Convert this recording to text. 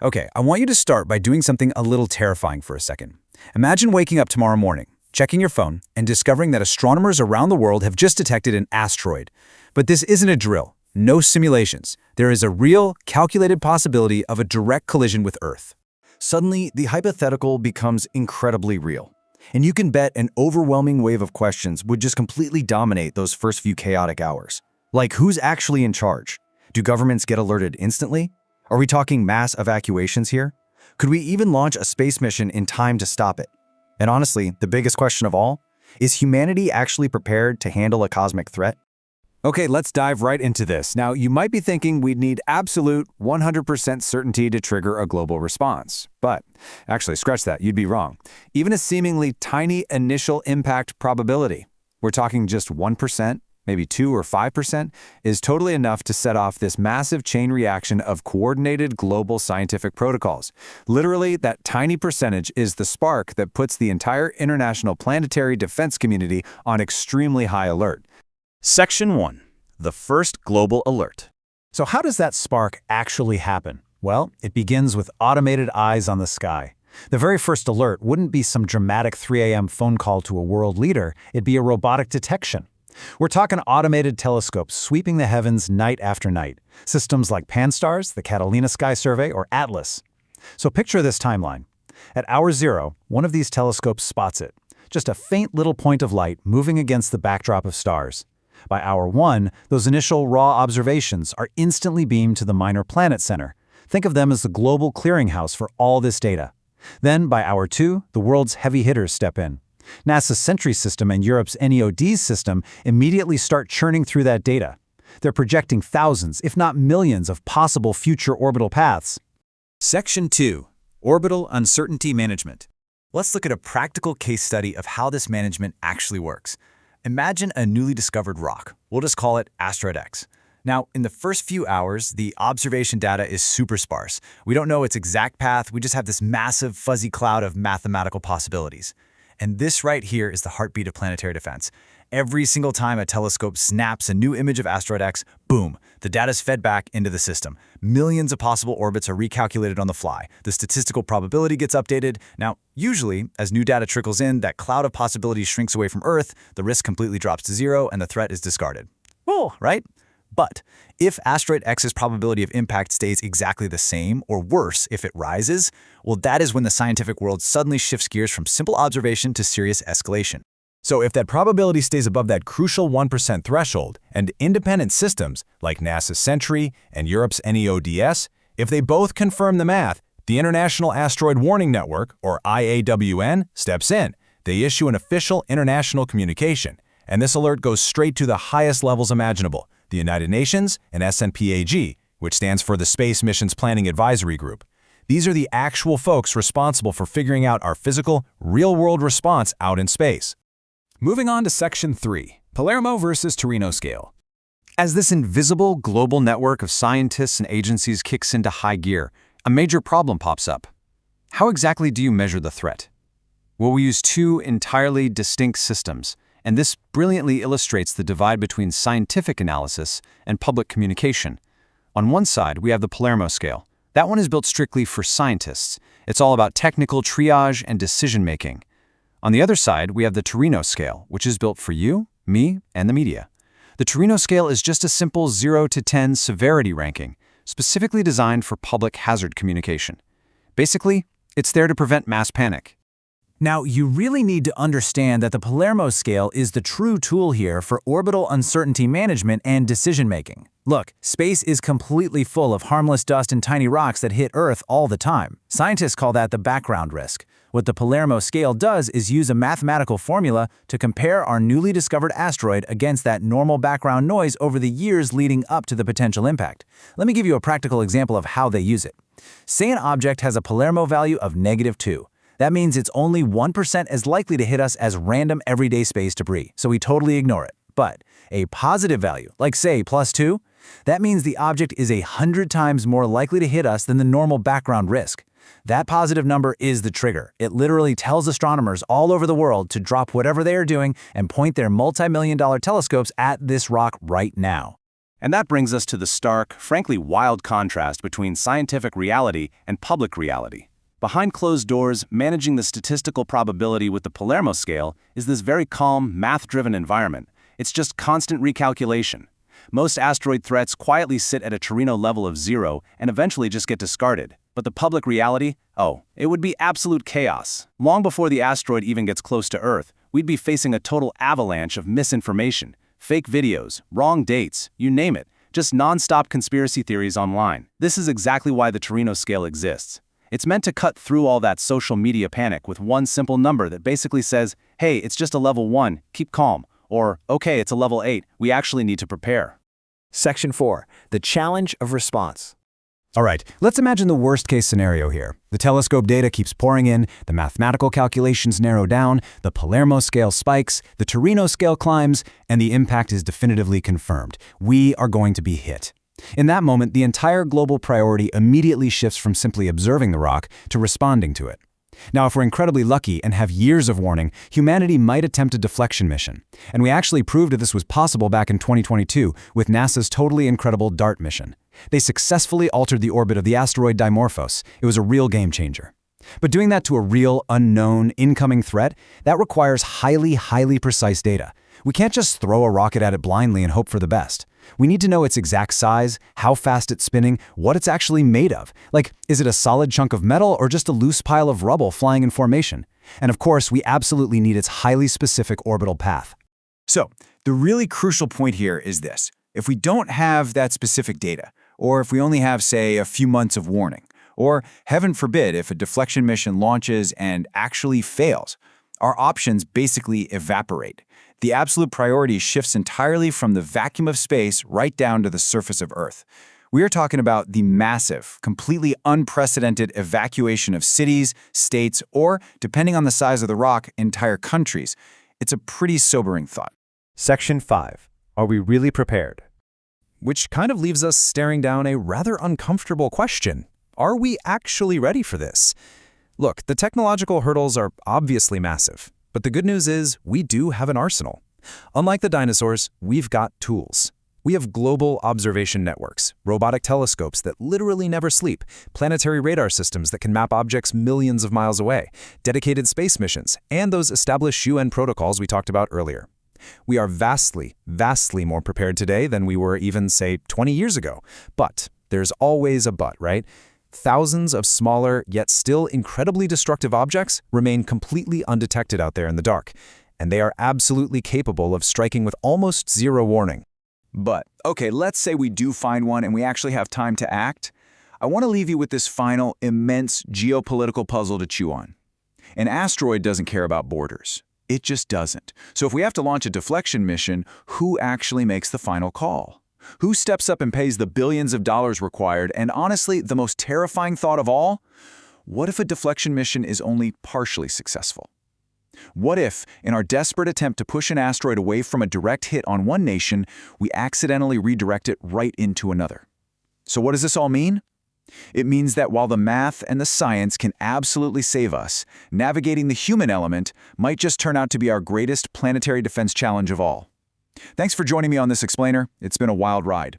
Okay, I want you to start by doing something a little terrifying for a second. Imagine waking up tomorrow morning, checking your phone, and discovering that astronomers around the world have just detected an asteroid. But this isn't a drill, no simulations. There is a real, calculated possibility of a direct collision with Earth. Suddenly, the hypothetical becomes incredibly real. And you can bet an overwhelming wave of questions would just completely dominate those first few chaotic hours. Like, who's actually in charge? Do governments get alerted instantly? Are we talking mass evacuations here? Could we even launch a space mission in time to stop it? And honestly, the biggest question of all, is humanity actually prepared to handle a cosmic threat? Okay, let's dive right into this. Now, you might be thinking we'd need absolute 100% certainty to trigger a global response. But actually, scratch that, you'd be wrong. Even a seemingly tiny initial impact probability, we're talking just 1%, maybe 2 or 5%, is totally enough to set off this massive chain reaction of coordinated global scientific protocols. Literally, that tiny percentage is the spark that puts the entire international planetary defense community on extremely high alert. Section 1. The first global alert. So how does that spark actually happen? Well, it begins with automated eyes on the sky. The very first alert wouldn't be some dramatic 3 a.m. phone call to a world leader, it'd be a robotic detection. We're talking automated telescopes sweeping the heavens night after night. Systems like Pan-STARRS, the Catalina Sky Survey, or Atlas. So picture this timeline. At hour 0, one of these telescopes spots it. Just a faint little point of light moving against the backdrop of stars. By hour 1, those initial raw observations are instantly beamed to the Minor Planet Center. Think of them as the global clearinghouse for all this data. Then, by hour 2, the world's heavy hitters step in. NASA's Sentry system and Europe's NEODyS system immediately start churning through that data. They're projecting thousands, if not millions, of possible future orbital paths. Section 2. Orbital Uncertainty Management. Let's look at a practical case study of how this management actually works. Imagine a newly discovered rock. We'll just call it Asteroid X. Now, in the first few hours, the observation data is super sparse. We don't know its exact path, we just have this massive fuzzy cloud of mathematical possibilities. And this right here is the heartbeat of planetary defense. Every single time a telescope snaps a new image of Asteroid X, boom, the data's fed back into the system. Millions of possible orbits are recalculated on the fly. The statistical probability gets updated. Now, usually, as new data trickles in, that cloud of possibilities shrinks away from Earth, the risk completely drops to 0, and the threat is discarded. Cool, right? But if Asteroid X's probability of impact stays exactly the same, or worse, if it rises, well, that is when the scientific world suddenly shifts gears from simple observation to serious escalation. So if that probability stays above that crucial 1% threshold, and independent systems like NASA's Sentry and Europe's NEODyS, if they both confirm the math, the International Asteroid Warning Network, or IAWN, steps in. They issue an official international communication, and this alert goes straight to the highest levels imaginable, the United Nations and SMPAG, which stands for the Space Missions Planning Advisory Group. These are the actual folks responsible for figuring out our physical, real-world response out in space. Moving on to Section 3. Palermo versus Torino scale. As this invisible global network of scientists and agencies kicks into high gear, a major problem pops up. How exactly do you measure the threat? Well, we use 2 entirely distinct systems, and this brilliantly illustrates the divide between scientific analysis and public communication. On one side, we have the Palermo scale. That one is built strictly for scientists. It's all about technical triage and decision-making. On the other side, we have the Torino scale, which is built for you, me, and the media. The Torino scale is just a simple 0 to 10 severity ranking, specifically designed for public hazard communication. Basically, it's there to prevent mass panic. Now, you really need to understand that the Palermo scale is the true tool here for orbital uncertainty management and decision-making. Look, space is completely full of harmless dust and tiny rocks that hit Earth all the time. Scientists call that the background risk. What the Palermo scale does is use a mathematical formula to compare our newly discovered asteroid against that normal background noise over the years leading up to the potential impact. Let me give you a practical example of how they use it. Say an object has a Palermo value of -2. That means it's only 1% as likely to hit us as random everyday space debris, so we totally ignore it. But a positive value, like say +2, that means the object is 100 times more likely to hit us than the normal background risk. That positive number is the trigger. It literally tells astronomers all over the world to drop whatever they are doing and point their multi-million-dollar telescopes at this rock right now. And that brings us to the stark, frankly wild contrast between scientific reality and public reality. Behind closed doors, managing the statistical probability with the Palermo scale is this very calm, math-driven environment. It's just constant recalculation. Most asteroid threats quietly sit at a Torino level of 0 and eventually just get discarded. But the public reality? Oh, it would be absolute chaos. Long before the asteroid even gets close to Earth, we'd be facing a total avalanche of misinformation, fake videos, wrong dates, you name it, just non-stop conspiracy theories online. This is exactly why the Torino scale exists. It's meant to cut through all that social media panic with one simple number that basically says, hey, it's just a level 1, keep calm, or okay, it's a level 8, we actually need to prepare. Section 4. The challenge of response. All right, let's imagine the worst-case scenario here. The telescope data keeps pouring in, the mathematical calculations narrow down, the Palermo scale spikes, the Torino scale climbs, and the impact is definitively confirmed. We are going to be hit. In that moment, the entire global priority immediately shifts from simply observing the rock to responding to it. Now, if we're incredibly lucky and have years of warning, humanity might attempt a deflection mission. And we actually proved that this was possible back in 2022 with NASA's totally incredible DART mission. They successfully altered the orbit of the asteroid Dimorphos. It was a real game changer. But doing that to a real, unknown, incoming threat, that requires highly precise data. We can't just throw a rocket at it blindly and hope for the best. We need to know its exact size, how fast it's spinning, what it's actually made of. Like, is it a solid chunk of metal or just a loose pile of rubble flying in formation? And of course, we absolutely need its highly specific orbital path. So, the really crucial point here is this. If we don't have that specific data, or if we only have, say, a few months of warning, or, heaven forbid, if a deflection mission launches and actually fails, our options basically evaporate. The absolute priority shifts entirely from the vacuum of space right down to the surface of Earth. We are talking about the massive, completely unprecedented evacuation of cities, states, or, depending on the size of the rock, entire countries. It's a pretty sobering thought. Section 5. Are we really prepared? Which kind of leaves us staring down a rather uncomfortable question. Are we actually ready for this? Look, the technological hurdles are obviously massive, but the good news is we do have an arsenal. Unlike the dinosaurs, we've got tools. We have global observation networks, robotic telescopes that literally never sleep, planetary radar systems that can map objects millions of miles away, dedicated space missions, and those established UN protocols we talked about earlier. We are vastly more prepared today than we were even, say, 20 years ago. But there's always a but, right? Thousands of smaller, yet still incredibly destructive objects remain completely undetected out there in the dark, and they are absolutely capable of striking with almost zero warning. But, okay, let's say we do find one and we actually have time to act. I want to leave you with this final, immense geopolitical puzzle to chew on. An asteroid doesn't care about borders. It just doesn't. So if we have to launch a deflection mission, who actually makes the final call? Who steps up and pays the billions of dollars required? And honestly, the most terrifying thought of all? What if a deflection mission is only partially successful? What if, in our desperate attempt to push an asteroid away from a direct hit on one nation, we accidentally redirect it right into another? So what does this all mean? It means that while the math and the science can absolutely save us, navigating the human element might just turn out to be our greatest planetary defense challenge of all. Thanks for joining me on this explainer. It's been a wild ride.